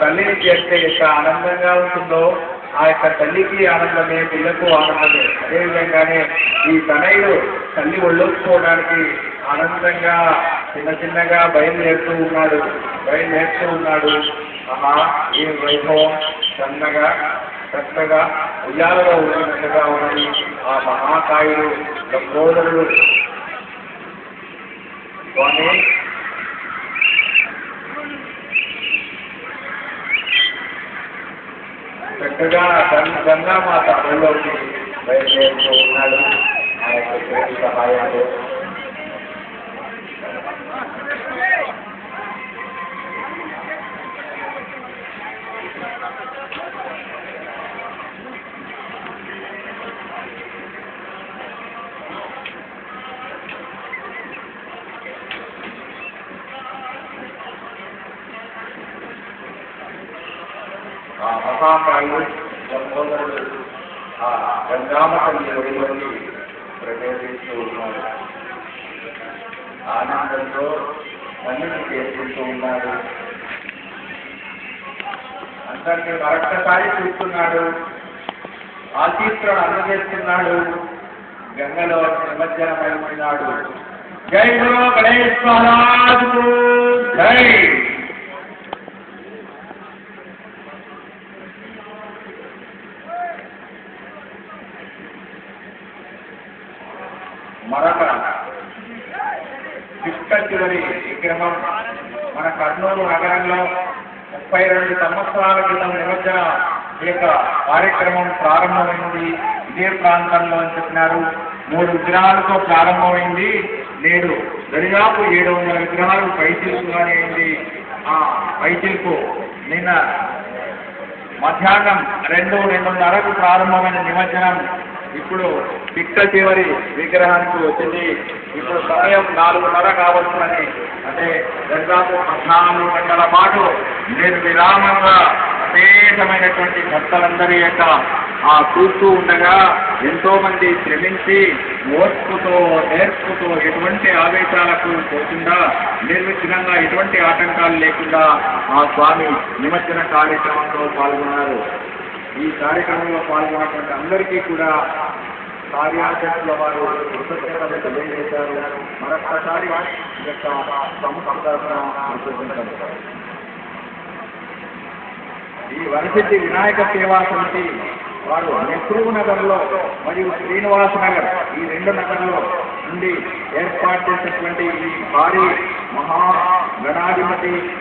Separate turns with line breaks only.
తల్లిని చేస్తే ఎంత ఆనందంగా ఉంటుందో ఆ యొక్క తల్లికి ఆనందమే, పిల్లకు ఆనందమే. అదేవిధంగానే ఈ తనయుడు తల్లి ఒళ్ళొచ్చుకోవడానికి ఆనందంగా చిన్నగా బయలుదేరుతూ ఉన్నాడు. ఆహా, ఈ వైభవం చక్కగా ఉయ్యాలలో ఉన్నట్టుగా ఉన్నది. ఆ మహాకాయుడు లంబోదరుడు స్వామి చక్కగా గంగామాత అమల్లోకి బయలుదేరుతూ ఉన్నాడు. ఆ యొక్క పేరు సహాయంతో ఆ మహాకాయుడు లంబోదరుడు ఆ గంగామతల్లి ఒడిలోకి ప్రవేశిస్తూ ఉన్నాడు. ఆనందంతో తల్లిని చేసుకుంటూ ఉన్నాడు. అందరినీ మరొక్కసారి చూస్తున్నాడు. ఆశీస్సులను అందజేస్తున్నాడు. గంగలో నిమజ్జనమై ఉన్నాడు. జై గురు గణేష్ మహారాజుకు జై. మరొక చిట్ట చివరి విగ్రహం మన కర్నూలు నగరంలో 32 సంవత్సరాల క్రితం నిమజ్జన యొక్క కార్యక్రమం ప్రారంభమైంది. ఇదే ప్రాంతంలో అని చెప్పినారు. 3 విగ్రహాలతో ప్రారంభమైంది. నేడు దరిదాపు 700 విగ్రహాలు పైచిలుకుగానే అయింది. ఆ పైచిలుకు నిన్న మధ్యాహ్నం 2:30కు ప్రారంభమైన నిమజ్జనం ఇప్పుడు చిట్ట చివరి విగ్రహానికి వచ్చింది. ఇప్పుడు సమయం 4:30 కావచ్చునని, అంటే దాదాపు 14 గంటల పాటు నిర్విరామంగా అశేషమైనటువంటి భక్తులందరి యొక్క చూస్తూ ఉండగా ఎంతో మంది శ్రమించి ఓర్పుతో నేర్పుతో ఎటువంటి ఆవేశాలకు పోకుండా నిర్విఘ్నంగా ఎటువంటి ఆటంకాలు లేకుండా ఆ స్వామి నిమజ్జన కార్యక్రమంలో పాల్గొన్నారు. ఈ కార్యక్రమంలో పాల్గొన్నటువంటి అందరికీ కూడా కార్యాధ్యక్షుల వారు కృతజ్ఞతలు తెలియజేశారు. మరొక్కసారి యొక్క ఈ వరసిద్ధి వినాయక సేవా సమితి వారు నెహ్రూ నగర్లో మరియు శ్రీనివాస్ నగర్ ఈ 2 నగర్లో నుండి ఏర్పాటు చేసినటువంటి ఈ భారీ మహా గణాధిపతి